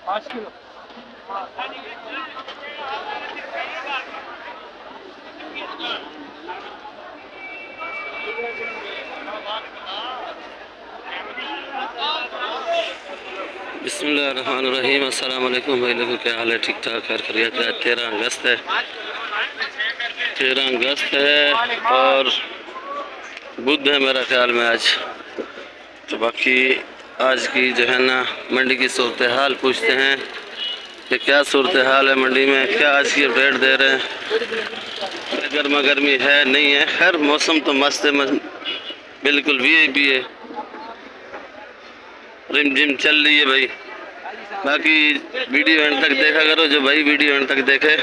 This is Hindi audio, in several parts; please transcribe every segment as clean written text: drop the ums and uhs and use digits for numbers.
5 किलो। बिस्मिल्लाहिर्रहमानिर्रहीम। अस्सलाम वालेकुम भाई लोगों, क्या हाल है? ठीक ठाक, खैर खैरियत है। 13 अगस्त है, 13 अगस्त है और बुध है मेरा ख्याल में आज। तो बाकी आज की जो है ना मंडी की सूरत हाल पूछते हैं कि क्या सूरत हाल है मंडी में, क्या आज की रेट दे रहे हैं, गर्मा गर्मी है नहीं है। खैर मौसम तो मस्त है, बिल्कुल वीआईपी है, रिम जिम चल रही है भाई। बाकी वीडियो एंड तक देखा करो, जो भाई वीडियो एंड तक देखे,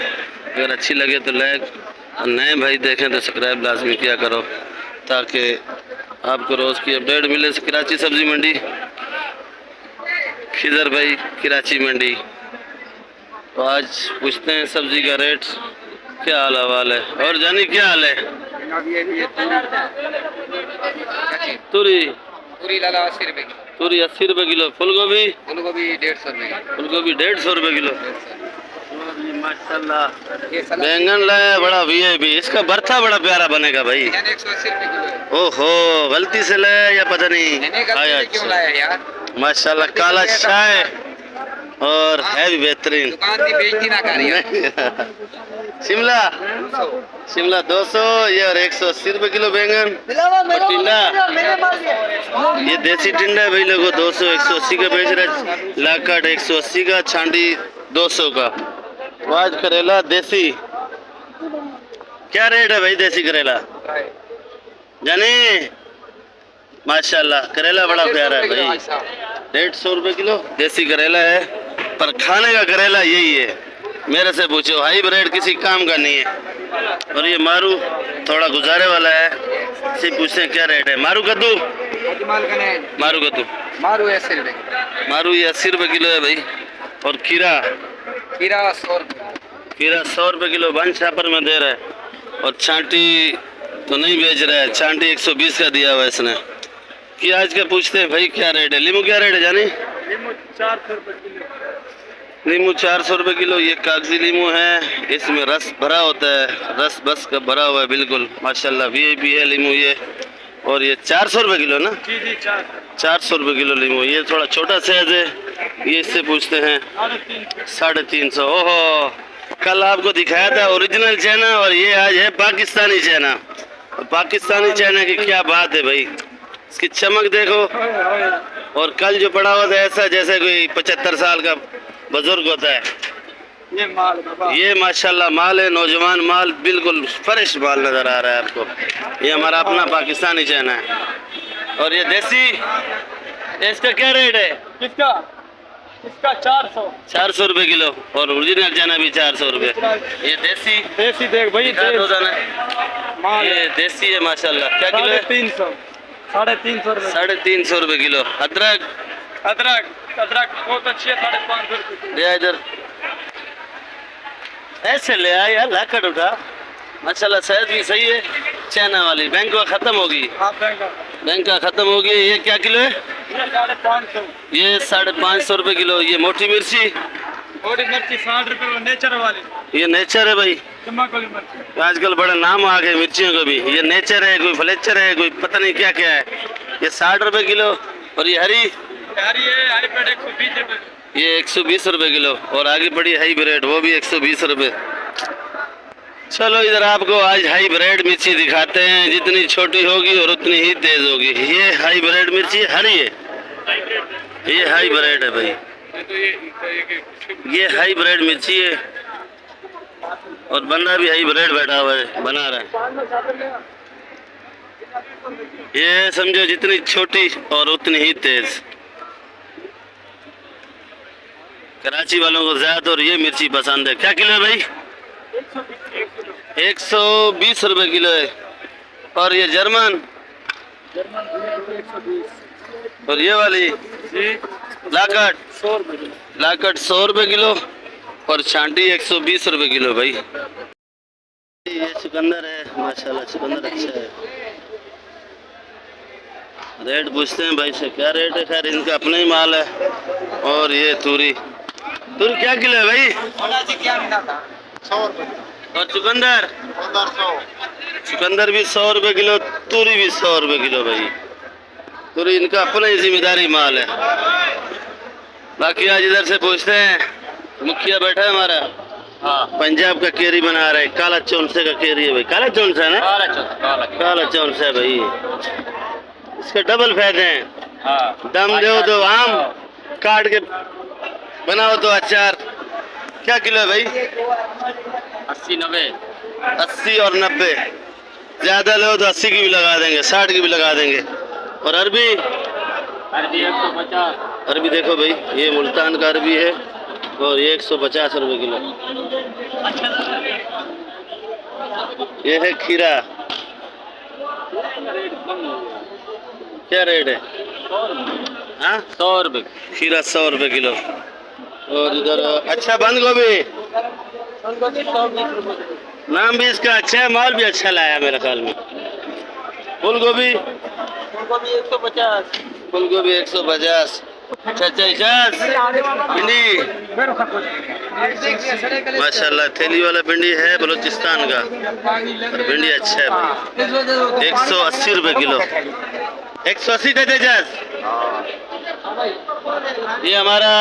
अगर अच्छी लगे तो लाइक, और नए भाई देखें तो सब्सक्राइब लाजमी किया करो ताकि आपको रोज़ की अपडेट मिले। कराची सब्जी मंडी, खिजर भाई कराची मंडी। तो आज पूछते हैं सब्जी का रेट, क्या हाल हवाल है। और जानी क्या हाल है? तुरी पूरी लाला 80 रुपए की। तुरी 80 रुपए किलो। फूल गोभी? फूल गोभी 150 रुपए की। फूल गोभी 150 रुपए किलो। माशाल्लाह। बैंगन लाया बड़ा वीआईपी, इसका भरता बड़ा प्यारा बनेगा भाई। 180 रुपए किलो है। ओहो, गलती से लाया या पता नहीं आया? क्यों लाया यार? माशाल्लाह काला शाय और है भी बेहतरीन। दुकान की बेइज्जती ना कर। शिमला शिमला 200 ये और 180 रुपए किलो बैंगन। और टिंडा, ये देसी टिंडा है भाई लोगों, 200 180 का बेच रहा है। लाकड़ 180 का, छांडी 200 का। आज करेला देसी क्या रेट है भाई? देसी करेला जाने माशाल्लाह, करेला बड़ा प्यारा है भाई। 150 रुपए किलो देसी करेला है, पर खाने का करेला यही है। मेरे से पूछो, हाइब्रिड किसी काम का नहीं है। और ये मारू थोड़ा गुजारे वाला है, इसे पूछते हैं क्या रेट है। मारू कद्दू? मारू कद्दू मारू 80 रुपए। मारू ये 80 रुपए किलो है भाई। और खीरा? खीरा 100 रुपए। खीरा 100 रुपए किलो बन छापर में दे रहा है। और छांटी तो नहीं बेच रहा है, छांटी 120 का दिया हुआ इसने। कि आज का पूछते हैं भाई क्या रेट है। लीमू क्या रेट है जानी? लीमू 400 रुपए किलो। लीमू 400 रुपए किलो। ये कागजी लीमू है, इसमें रस भरा होता है, रस बस का भरा हुआ है बिल्कुल माशाल्लाह, वीआईपी है लीमू ये। और ये 400 रुपए किलो ना? जी जी 400 रुपए किलो लीमू। ये थोड़ा छोटा साइज है, ये इससे पूछते हैं 350। ओहो, कल आपको दिखाया था ओरिजिनल चाइना और ये आज है पाकिस्तानी चाइना। और पाकिस्तानी चाइना की क्या बात है भाई, इसकी चमक देखो। और कल जो पड़ा हुआ था ऐसा जैसे कोई 75 साल का बुजुर्ग होता है। ये माल बाबा, ये माशाल्लाह माल है, नौजवान माल, बिल्कुल फ्रेश माल नजर आ रहा है आपको। ये हमारा अपना पाकिस्तानी चाइना है। और ये देसी, इसका क्या रेट है? किसका? इसका 400 रुपए किलो। और ओरिजिनल चाइना भी 400 रुपए। ये देसी देसी देख भाई, माल ये देसी है माशाल्लाह। क्या किलो है? 350, 350 रुपए। 350 रुपए किलो। अदरक? अदरक बहुत अच्छी है, 550 रुपए। ले इधर, ऐसे ले आया यार, लाकड़ उठा। माशाल्लाह सेहत भी सही है। चाइना वाली बैंक का खत्म होगी, बैंक का खत्म होगी। ये क्या किलो है? 550। ये 550 रुपए किलो। ये मोटी मिर्ची? मोटी मिर्ची 60 रुपए नेचर वाली। ये नेचर है भाई, चमकली मिर्ची। आजकल बड़ा नाम आ गए मिर्चियों को भी। ये नेचर है, कोई फ्लेचर है, कोई पता नहीं क्या क्या है। ये 60 रुपए किलो। और ये हरी? हरी है, हाईब्रिड 120 रुपए। ये 120 रुपए किलो। और आगे पड़ी हाईब्रिड, वो भी 120 रुपए। चलो इधर आपको आज हाईब्रिड मिर्ची दिखाते हैं, जितनी छोटी होगी और उतनी ही तेज होगी। ये हाईब्रिड मिर्ची हरी है, ये हाईब्रिड है भाई, ये हाईब्रिड मिर्ची है। और बंदा भी हाईब्रिड बैठा हुआ है, बना रहा है। ये समझो जितनी छोटी और उतनी ही तेज। कराची वालों को ज्यादा और ये मिर्ची पसंद है। क्या किलो है भाई? 120 रुपए किलो है। और ये जर्मन? और ये वाली लाकड़? 100 रुपए। लाकड़ 100 रुपए किलो। और छांटी 120 रुपए किलो भाई। ये चुकंदर है माशाल्लाह, चुकंदर अच्छा है। रेट पूछते हैं भाई से, क्या रेट है? खैर इनका अपना ही माल है। और ये तूरी तुर क्या किलो है भाई? क्या मिला था? 100 रुपए। और चुकंदर? 100। चुकंदर भी 100 रुपए किलो, तूरी भी 100 रुपए किलो भाई। तूरी इनका अपना ही जिम्मेदारी माल है। बाकी आज इधर से पूछते हैं, मुखिया बैठा है हमारा, हाँ पंजाब का केरी बना रहे, काला चौंसे का केरी है भाई। काला चौंसा है ना? काला चौंसा है भाई। इसका डबल फायदे हैं, हाँ दम दो तो आम, काट के बनाओ तो अचार। क्या किलो है भाई? 80-90। 80 और 90। ज्यादा लो तो 80 की भी लगा देंगे, 60 की भी लगा देंगे। और अरबी? अरबी 150। अरबी देखो भाई, ये मुल्तान का अरबी है और ये 150 रुपए किलो। ये है खीरा, क्या रेट है? 100 रुपए। खीरा 100 रुपए किलो। और इधर अच्छा बंद गोभी, नाम भी इसका अच्छा है, माल भी अच्छा लाया मेरे ख्याल में। फूल गोभी? 150। फूल गोभी 150। अच्छा भिंडी माशाल्लाह, थैली वाला भिंडी है बलूचिस्तान का, और भिंडी अच्छा है भाई। 180 रुपए किलो। 180 का तेजस। ये हमारा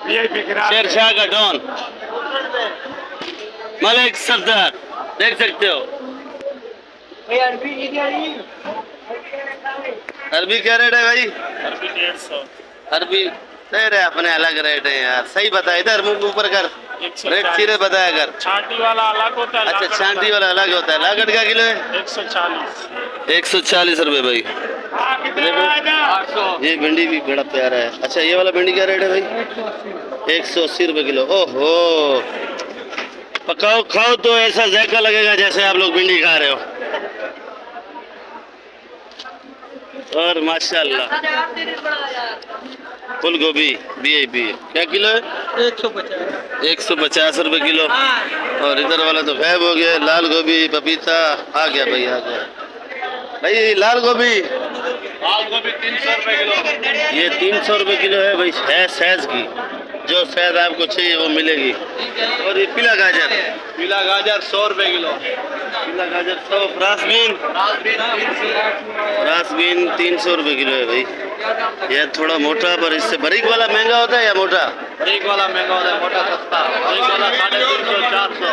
शेरशाह का डॉन मलिक सफदर, देख सकते हो। अरबी क्या रेट है भाई? अरबी 150। अरबी सही रहे, अपने अलग रेट है यार। सही बता, इधर मुंह ऊपर कर, रेट सीधे बताया कर। छांटी वाला अलग होता है। अच्छा छांटी वाला अलग होता है। लागत क्या किलो है? 140। 140 रुपए भाई। ये भिंडी भी बड़ा प्यारा है। अच्छा ये वाला भिंडी क्या रेट है भाई? 180 रुपए किलो। ओहो, पकाओ खाओ तो ऐसा जायका लगेगा जैसे आप लोग भिंडी खा रहे हो। और माशाल्लाह फूल गोभी VIP क्या किलो है? 150 रुपए किलो। और इधर वाला तो गायब हो गया। लाल गोभी, पपीता आ गया भाई, आ गया भाई। लाल गोभी 300 रुपए किलो। ये 300 रुपए किलो है भाई, है सैज की, जो सैज आपको चाहिए वो मिलेगी। और ये पीला गाजर? पीला गाजर 100 रुपए किलो। पीला गाजर 100। फ्रांसबीन? फ्रांसबीन 300 रुपए किलो है भाई। यह थोड़ा मोटा, पर इससे बारीक वाला महंगा होता है या मोटा? बारीक वाला महंगा होता है, मोटा सस्ता। बारीक वाला 350 400।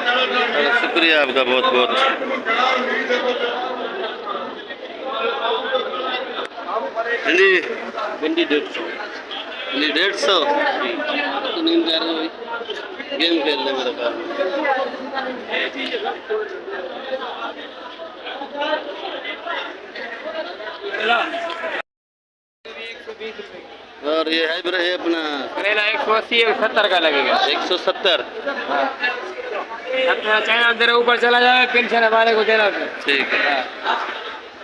शुक्रिया आपका बहुत बहुत। भिंडी? भिंडी 150। भिंडी 150। तो नींद जा रही है भाई, गेम खेल रहे मेरे ख्याल में। और ये हाइब्रिड है अपना करेला 180 70 का लगेगा। 170। अपना चैनल तेरे ऊपर चला जाए, पेंशन हमारे को देना। ठीक है,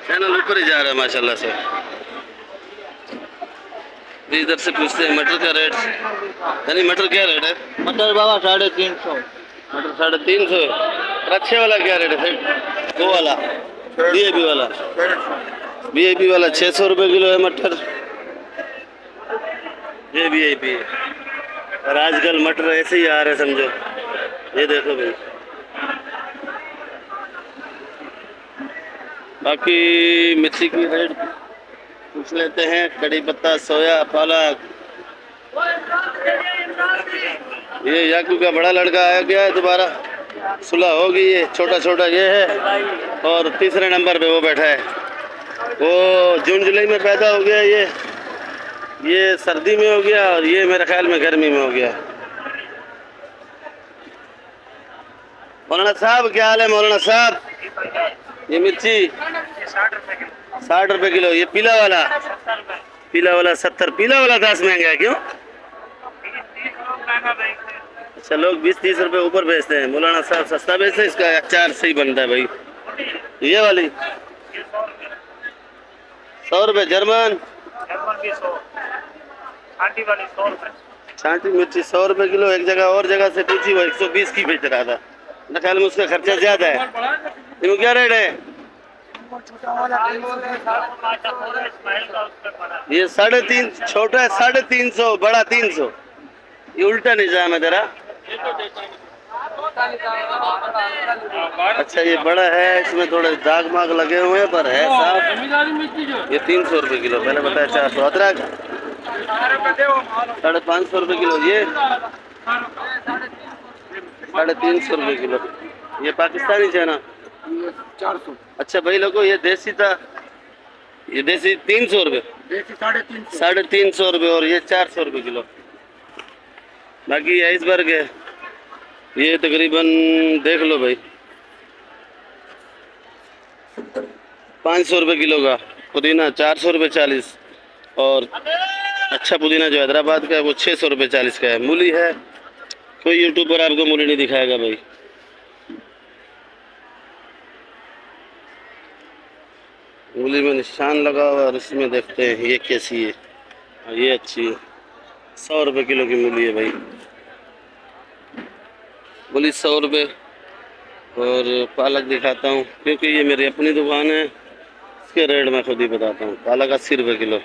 चैनल ऊपर ही जा रहा है माशाल्लाह से। इधर से पूछते हैं मटर का रेट। यानी मटर क्या रेट है? मटर बाबा 350। मटर 350। और अच्छे वाला क्या रेट है? वो वाला VIP वाला? VIP वाला 600 रुपए किलो है मटर। ये VIP है। और आजकल मटर ऐसे ही आ रहे समझो। ये देखो भाई। बाकी मिर्ची की रेट पूछ लेते हैं। कड़ी पत्ता, सोया, पालक। ये याकू का बड़ा लड़का आया गया है दोबारा, सुलह होगी। ये छोटा छोटा ये है, और तीसरे नंबर पे वो बैठा है। वो जून जुलाई में पैदा हो गया, ये सर्दी में हो गया, और ये मेरे ख्याल में गर्मी में हो गया। मौलाना साहब क्या हाल है? मौलाना साहब ये मिर्ची 60 रुपए किलो। ये पीला वाला? पीला वाला 70। पीला वाला 10 महंगा है क्यों? अच्छा, लोग 20-30 रुपए ऊपर बेचते हैं। मौलाना साहब सस्ता बेचते हैं, इसका अचार सही बनता है भाई। ये वाली 100 रुपए। जर्मन? छांटी मिर्ची 100 रुपए किलो। एक जगह और जगह से पूछी, वो 120 की बेच रहा था। मेरे ख्याल में उसका खर्चा ज्यादा है। इनको क्या रेट है? ये 350। छोटा है 350, बड़ा 300। ये उल्टा निजाम है जरा। अच्छा ये बड़ा है, इसमें थोड़े दाग माग लगे हुए हैं पर है साफ। ये 300 रुपये किलो, मैंने बताया 400। अदरक 550 रुपये किलो, ये 350 रुपये किलो। ये पाकिस्तानी चना 400 अच्छा भाई लोगों, ये देसी था, ये देसी 300 रुपये, देसी 350 350 रुपये, और ये 400 रुपये किलो। बाकी आइसबर्ग है, ये तकरीबन देख लो भाई 500 रुपये किलो का। पुदीना 400 रुपये 40, और अच्छा पुदीना जो हैदराबाद का है वो 600 रुपये 40 का है। मूली है, कोई यूट्यूबर आपको मूली नहीं दिखाएगा भाई। मूली में निशान लगा हुआ है, और इसमें देखते हैं ये कैसी है। ये अच्छी है, 100 रुपये किलो की मूली है भाई। मूली 100 रुपये। और पालक दिखाता हूँ क्योंकि ये मेरी अपनी दुकान है, इसके रेट मैं खुद ही बताता हूँ। पालक 80 रुपये किलो।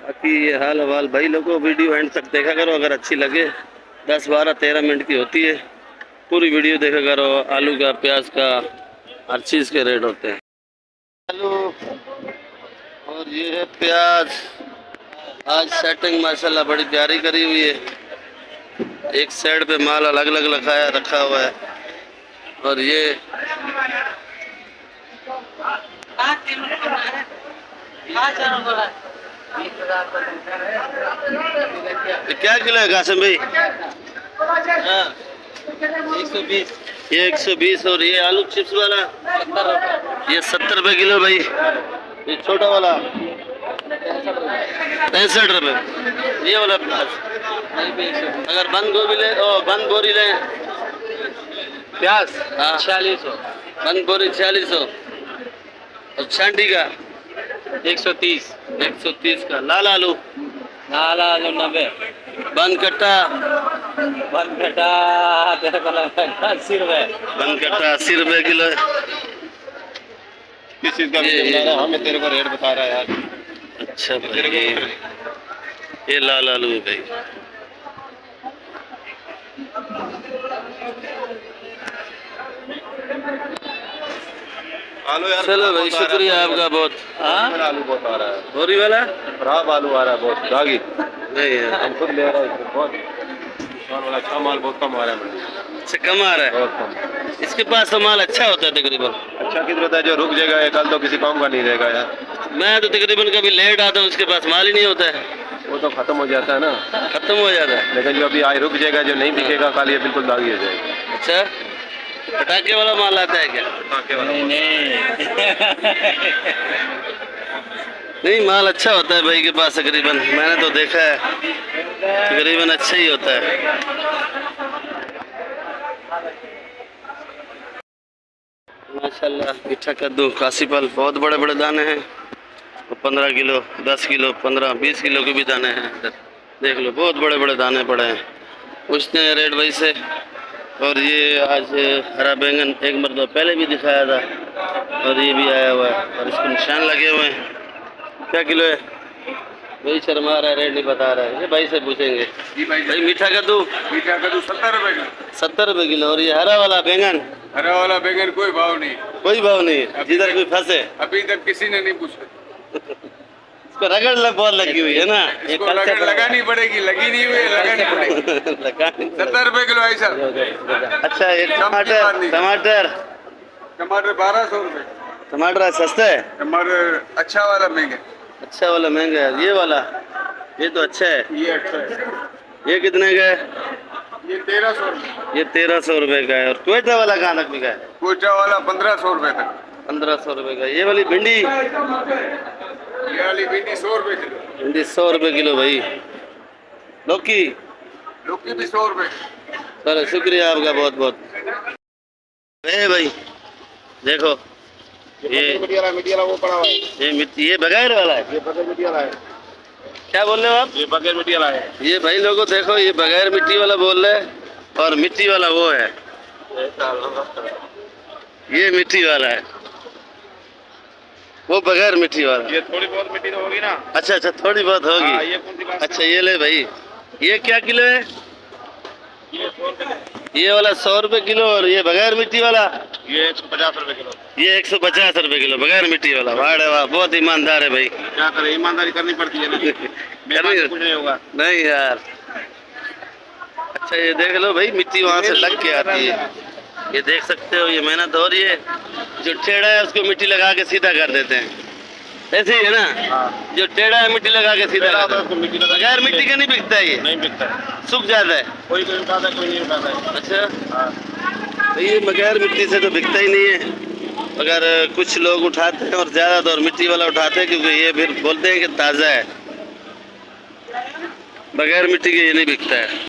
बाकी ये हाल हवाल भाई लोगों, वीडियो एंड तक देखा करो, अगर अच्छी लगे। 10, 12, 13 मिनट की होती है, पूरी वीडियो देखा करो। आलू का, प्याज का, हर चीज़ के रेट होते हैं। आलू, और ये है प्याज। आज सेटिंग माशाल्लाह बड़ी प्यारी करी हुई है, एक साइड पे माल अलग अलग रखा हुआ है। और ये क्या किलो है कासिम भाई? 120 ये 120। और ये आलू चिप्स वाला ये 70 रुपये किलो भाई। ये छोटा वाला 65 रुपये। ये वाला प्याज अगर बंद गोभी ले, बंद बोरी ले, प्याज हाँ 4600 बंद बोरी 4600। और छांटी का 130 का। लाल आलू 90 बंद कट्टा तेरे को लगा 80 रुपए। बंद कट्टा 80 रुपये किलो है। किस चीज का हमें तेरे को रेट बता रहा है यार। अच्छा भाई, ये लाल आलू है भाई। आलू यार चलो भाई, शुक्रिया आपका बहुत। आलू बहुत आ रहा है, बोरी वाला खराब आलू आ रहा है बहुत दागी। नहीं यार, हम खुद ले रहे हैं, बहुत दुकान वाला अच्छा माल बहुत कम आ रहा है मंडी, अच्छा कम आ रहा है। बहुत कम। इसके पास तो माल अच्छा होता है तकरीबन। अच्छा किधर होता है जो रुक जाएगा, कल तो किसी काम का नहीं रहेगा यार। मैं तो तकरीबन कभी लेट आता हूँ, उसके पास माल ही नहीं होता है, वो तो खत्म हो जाता है ना, खत्म हो जाता है। लेकिन जो अभी आए रुक जाएगा, जो नहीं बिकेगा कल ये बिल्कुल दागी हो जाएगा। अच्छा, पटाखे वाला माल आता है क्या? नहीं, माल अच्छा होता है भाई के पास तकरीबन, मैंने तो देखा है तकरीबन अच्छा ही होता है। माशाल्लाह मीठा कद्दू, कासीफल, बहुत बड़े बड़े दाने हैं। 15 किलो, 10 किलो, 15, 20 किलो के भी दाने हैं इधर, देख लो बहुत बड़े बड़े दाने पड़े हैं। पूछते हैं रेट भाई से। और ये आज हरा बैंगन एक मरतबा पहले भी दिखाया था, और ये भी आया हुआ है, और इसको निशान लगे हुए हैं। क्या किलो है भाई? शर्मा रहा है, रेट नहीं बता रहा है। ये भाई से पूछेंगे। जी भाई मीठा कद्दू 70 रुपए किलो। 70 रुपये किलो। और ये हरा वाला बैंगन? हरा वाला बैंगन कोई भाव नहीं, कोई भाव नहीं है, जिधर कोई फंसे। अभी तक किसी ने नहीं पूछा। इसको रगड़ बहुत लगी हुई है ना, इसको लगानी पड़ेगी, लगी नहीं हुई है, लगानी पड़ेगी। 70 रुपए किलो है सर। अच्छा, ये टमाटर टमाटर 1200 रुपए। टमाटर सस्ता है, टमाटर अच्छा वाला महंगा। अच्छा वाला महंगा है। ये वाला, ये तो अच्छा है। ये अच्छा है। ये कितने का है? ये 1300 रुपए। ये 1300 रुपये का है। और कोयटा वाला कहाँ तक बिका है? कोचा वाला 1500 रुपए तक। 1500 रुपये का। ये वाली भिंडी? ये वाली भिंडी 100 रुपए किलो। भिंडी 100 रुपये किलो भाई। लौकी? लौकी भी 100 रुपए। चलो शुक्रिया आपका बहुत बहुत। भाई देखो, ये मिट्टी वाला वो पड़ा हुआ है। ये मिट्टी, ये बगैर वाला है। ये बगैर मिट्टी वाला है। क्या बोल रहे हो आप? ये बगैर मिट्टी वाला है। ये भाई लोगों देखो, ये बगैर मिट्टी वाला बोल रहे हैं, और मिट्टी वाला वो है। ये मिट्टी वाला है, वो बगैर मिट्टी वाला। ये थोड़ी बहुत मिट्टी तो होगी ना। अच्छा अच्छा, थोड़ी बहुत हाँ, होगी। ये कौन सी बात अच्छा ये ले भाई, ये क्या किलो है? ये 100 रुपए। ये वाला 100 रुपए किलो, और ये बगैर मिट्टी वाला ये 150 रुपए किलो। ये 150 रुपए किलो बगैर मिट्टी वाला। वाह रे वाह, बहुत ईमानदार है भाई। क्या करें, ईमानदारी करनी पड़ती है ना। मेहमान से कुछ नहीं होगा। नहीं यार। अच्छा ये देख लो भाई, मिट्टी वहां से लग के आती है, ये देख सकते हो। ये मेहनत हो रही है, जो टेढ़ा है उसको मिट्टी लगा के सीधा कर देते हैं, ऐसे ही है ना। हाँ। जो टेढ़ा है मिट्टी लगा के सीधा टेढ़ा कर तो देते उसको हैं। मिट्टी लगा के बगैर मिट्टी का नहीं बिकता है, ये नहीं बिकता है। सूख जाता है। कोई कोई उठाता है, कोई नहीं उठाता है। अच्छा, हाँ। तो ये बगैर मिट्टी से तो बिकता ही नहीं है। अगर कुछ लोग उठाते हैं, और ज़्यादातर मिट्टी वाला उठाते हैं, क्योंकि ये फिर बोलते हैं कि ताज़ा है। बगैर मिट्टी के ये नहीं बिकता है।